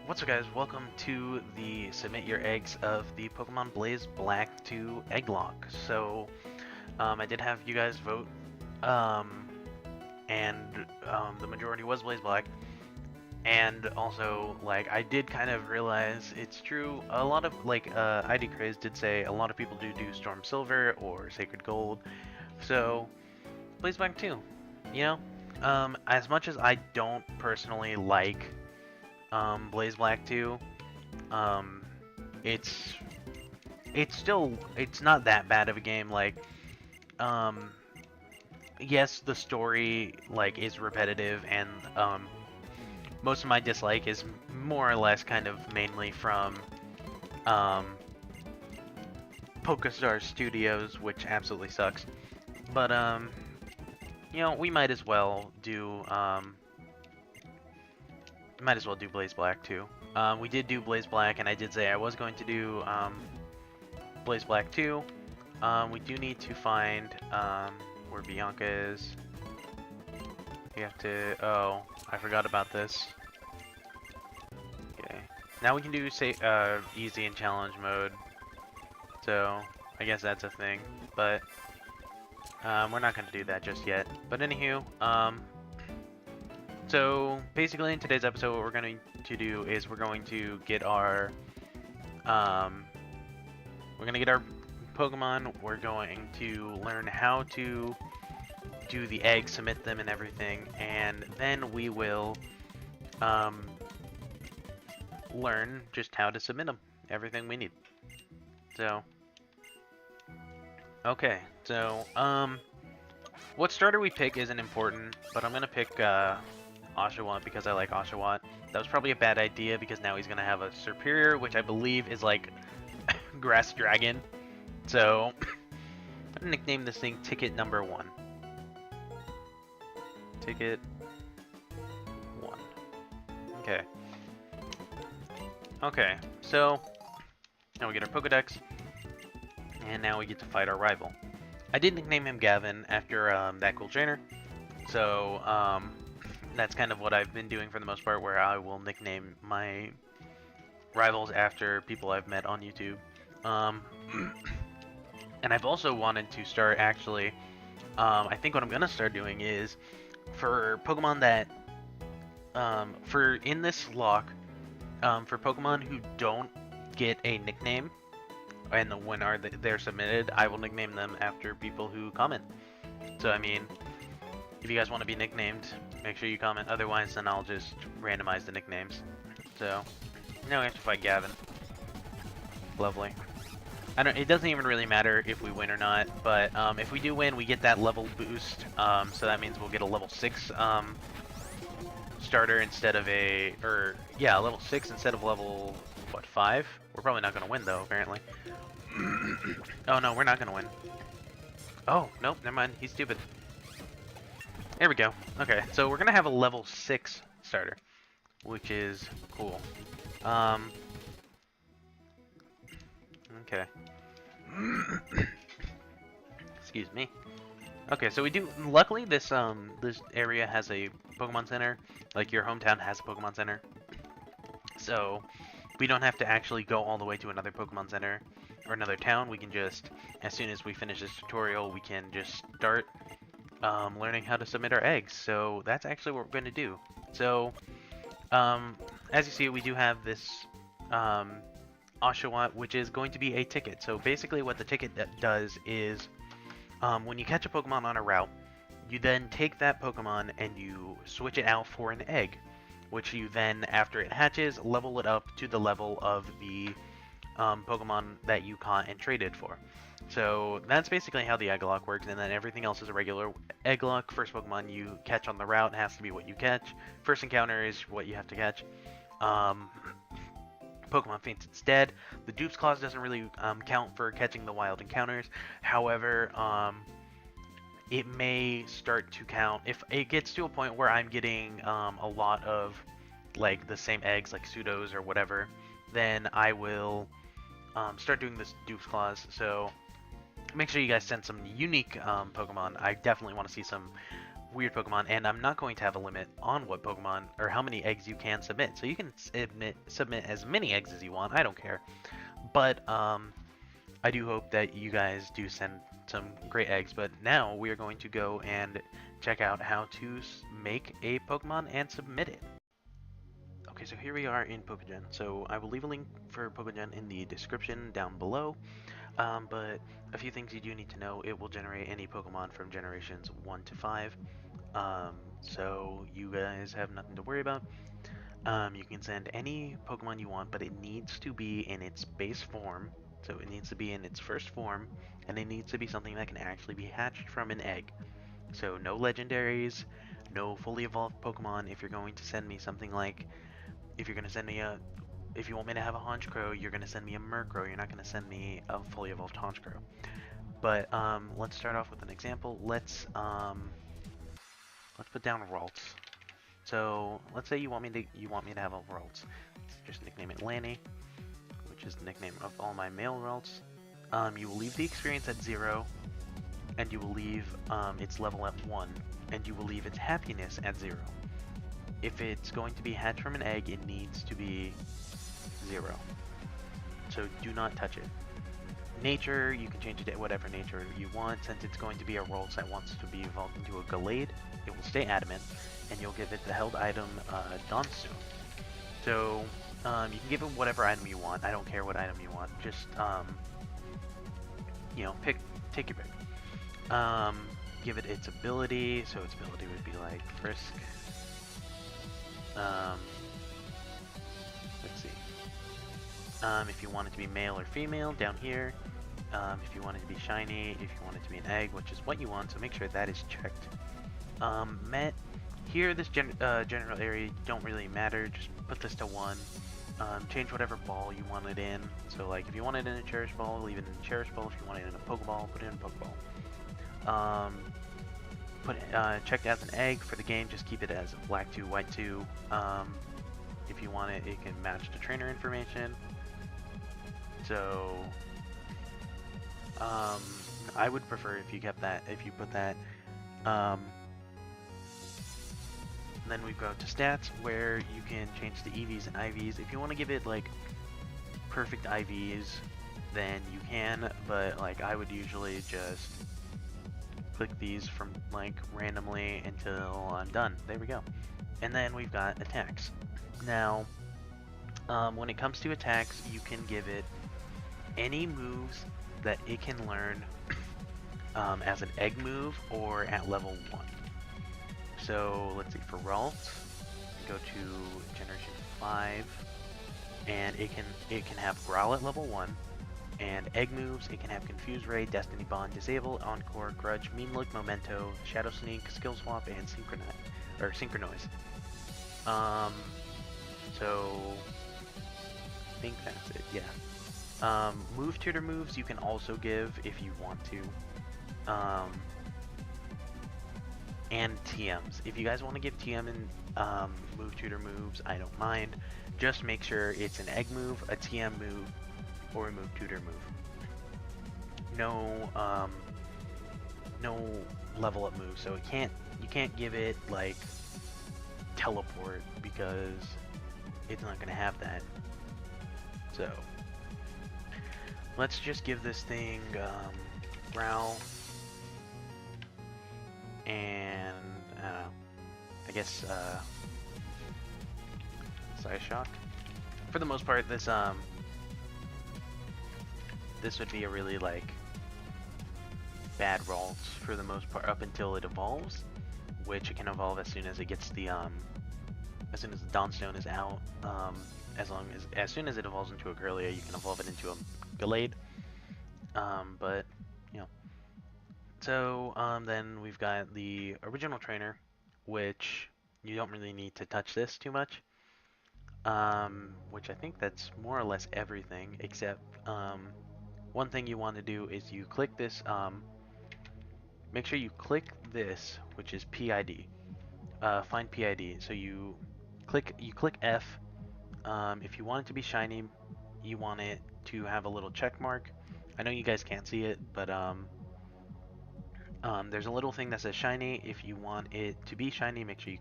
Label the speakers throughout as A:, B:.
A: What's up, guys? Welcome to the Submit Your Eggs of the Pokemon Blaze Black to Egglocke. I did have you guys vote, um, and the majority was Blaze Black. And also, I did kind of realize it's true. A lot of, ID Craze did say a lot of people do Storm Silver or Sacred Gold. So, Blaze Black too. You know, as much as I don't personally like Blaze Black 2. Um, it's not that bad of a game. Um, yes, the story is repetitive, and most of my dislike is more or less kind of mainly from um, PokeStar Studios, which absolutely sucks. But we might as well do Blaze Black too. We did do Blaze Black, and I did say I was going to do Blaze Black 2. We do need to find where Bianca is. We have to... Oh, I forgot about this. Okay. Now we can do, say, easy and challenge mode. So, I guess that's a thing. But, we're not going to do that just yet. But anywho, so basically in today's episode what we're going to do is we're going to get our Pokemon, we're going to learn how to do the eggs, submit them and everything, and then we will learn just how to submit them, everything we need. So, okay, so what starter we pick isn't important, but I'm going to pick Oshawott because I like Oshawott. That was probably a bad idea because now he's going to have a Superior, which I believe is like Grass Dragon. So, I'm going to nickname this thing Ticket Number 1. Ticket 1. Okay. Okay, so now we get our Pokedex, and now we get to fight our rival. I did nickname him Gavin after that cool trainer, so that's kind of what I've been doing for the most part, where I will nickname my rivals after people I've met on YouTube. And I've also wanted to start, actually, I think what I'm going to start doing is, for Pokemon that, in this lock, for Pokemon who don't get a nickname, and when they're submitted, I will nickname them after people who comment. So, I mean, if you guys want to be nicknamed, make sure you comment. Otherwise, then I'll just randomize the nicknames. So, now we have to fight Gavin. Lovely. It doesn't even really matter if we win or not, but if we do win, we get that level boost. So that means we'll get a level 6 starter instead of level 6 instead of level, what, 5? We're probably not going to win, though, apparently. Oh, no, we're not going to win. Oh, nope, never mind. He's stupid. There we go. Okay, so we're going to have a level 6 starter, which is cool. Okay. Excuse me. Okay, so we do... Luckily, this area has a Pokemon Center. Like, your hometown has a Pokemon Center. So, we don't have to actually go all the way to another Pokemon Center or another town. We can just, as soon as we finish this tutorial, we can just start learning how to submit our eggs. So, that's actually what we're going to do. So, as you see, we do have this Oshawott, which is going to be a ticket. So basically what the ticket does is when you catch a Pokemon on a route, you then take that Pokemon and you switch it out for an egg, which you then, after it hatches, level it up to the level of the Pokemon that you caught and traded for. So that's basically how the Egglocke works, and then everything else is a regular Egglocke. First Pokemon you catch on the route has to be what you catch. First encounter is what you have to catch. Pokemon faints instead. The Dupes Clause doesn't really count for catching the wild encounters. However, it may start to count if it gets to a point where I'm getting a lot of the same eggs, like pseudos or whatever. Then I will start doing this Dupes Clause. So make sure you guys send some unique Pokemon. I definitely want to see some weird Pokemon, and I'm not going to have a limit on what Pokemon or how many eggs you can submit. So you can submit as many eggs as you want. I don't care. But I do hope that you guys do send some great eggs. But now we are going to go and check out how to make a Pokemon and submit it. Okay, so here we are in Pokegen. So I will leave a link for Pokegen in the description down below. But a few things you do need to know: it will generate any Pokemon from generations 1 to 5. So you guys have nothing to worry about. You can send any Pokemon you want, but it needs to be in its base form. So it needs to be in its first form, and it needs to be something that can actually be hatched from an egg. So no legendaries, no fully evolved Pokemon. If you're going to send me something like, if you're going to send me a, if you want me to have a Honchkrow, you're going to send me a Murkrow. You're not going to send me a fully evolved Honchkrow. But let's start off with an example. Let's put down Ralts. So let's say you want me to have a Ralts. Let's just nickname it Lanny, which is the nickname of all my male Ralts. You will leave the experience at 0, and you will leave its level at 1, and you will leave its happiness at 0. If it's going to be hatched from an egg, it needs to be 0. So do not touch it. Nature, you can change it to whatever nature you want. Since it's going to be a Ralts that wants to be evolved into a Gallade, it will stay adamant, and you'll give it the held item Dawnstone. So you can give it whatever item you want. I don't care what item you want. Just take your pick. Give it its ability. So its ability would be like Frisk. Let's see. If you want it to be male or female, down here. If you want it to be shiny, if you want it to be an egg, which is what you want, so make sure that is checked. Met. Here, this general area don't really matter. Just put this to 1. Change whatever ball you want it in. So, like, if you want it in a Cherish Ball, leave it in a Cherish Ball. If you want it in a Pokeball, put it in a Pokeball. Checked as an egg for the game, just keep it as a black 2, white 2. If you want it, it can match the trainer information. So, I would prefer if you kept that, if you put that. Then we go to stats, where you can change the EVs and IVs. If you want to give it like perfect IVs, then you can, but like I would usually just click these from like randomly until I'm done. There we go. And then we've got attacks. Now, when it comes to attacks, you can give it any moves that it can learn as an egg move or at level 1. So let's see, for Ralt, go to Generation 5, and it can have Growl at level 1, and egg moves, it can have Confuse Ray, Destiny Bond, Disable, Encore, Grudge, Mean Look, Memento, Shadow Sneak, Skill Swap, and Synchronize. So I think that's it, yeah. Move tutor moves you can also give if you want to. And TMs. If you guys want to give TM and move tutor moves, I don't mind. Just make sure it's an egg move, a TM move, or a move tutor move. No level up moves. So you can't give it like teleport because it's not gonna have that. So let's just give this thing Growl. And I guess Psy Shock. For the most part, this would be a really like bad Ralts for the most part up until it evolves, which it can evolve as soon as it gets the as soon as the Dawnstone is out. As soon as it evolves into a Kirlia, you can evolve it into a Gallade. But you know. So then we've got the original trainer, which you don't really need to touch this too much. Which I think that's more or less everything, except one thing you want to do is you click this. Make sure you click this, which is PID. Find PID. So you click F. If you want it to be shiny, you want it to have a little check mark. I know you guys can't see it, but There's a little thing that says shiny. If you want it to be shiny, make sure you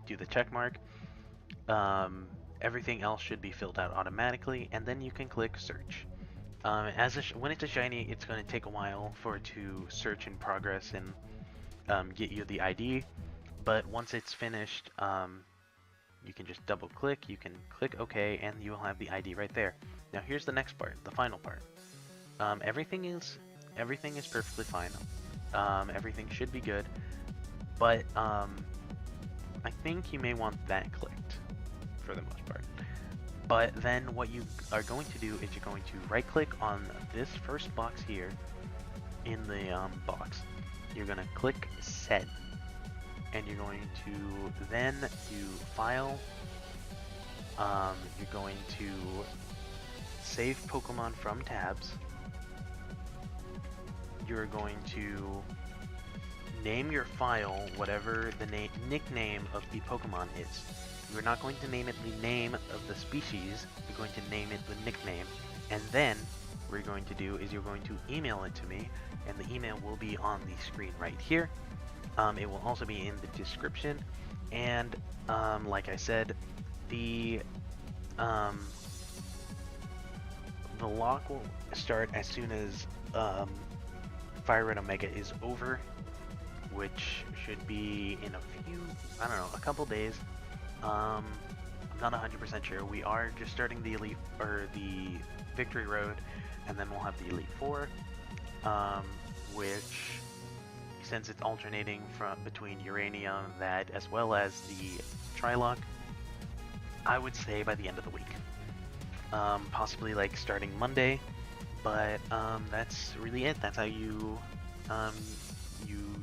A: do the check mark. Everything else should be filled out automatically, and then you can click search. When it's a shiny, it's going to take a while for it to search in progress and get you the ID. But once it's finished, you can just double click, you can click OK, and you will have the ID right there. Now here's the next part, the final part. Everything is perfectly fine. Everything should be good, but I think you may want that clicked for the most part. But then what you are going to do is you're going to right click on this first box here in the box. You're going to click set, and you're going to then do file. You're going to save Pokemon from tabs. You're going to name your file whatever the nickname of the Pokemon is. You're not going to name it the name of the species, you're going to name it the nickname, and then what you're going to do is you're going to email it to me, and the email will be on the screen right here. It will also be in the description, and like I said, the lock will start as soon as Fire Red Omega is over, which should be in a couple days. I'm not 100% sure. We are just starting the Elite, or the Victory Road, and then we'll have the Elite Four, which, since it's alternating between Uranium, that, as well as the Trilock, I would say by the end of the week. Possibly like starting Monday, but that's really it. That's how you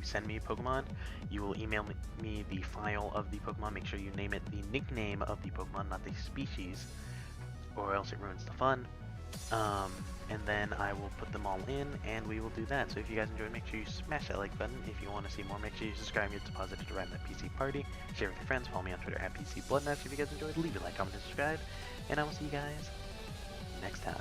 A: send me Pokemon. You will email me the file of the Pokemon. Make sure you name it the nickname of the Pokemon, not the species, or else it ruins the fun. And then I will put them all in, and we will do that. So if you guys enjoyed, make sure you smash that like button. If you want to see more, make sure you subscribe and get deposited to ride that PC party. Share with your friends. Follow me on Twitter at PCBloodMaster. If you guys enjoyed, leave a like, comment, and subscribe. And I will see you guys next time.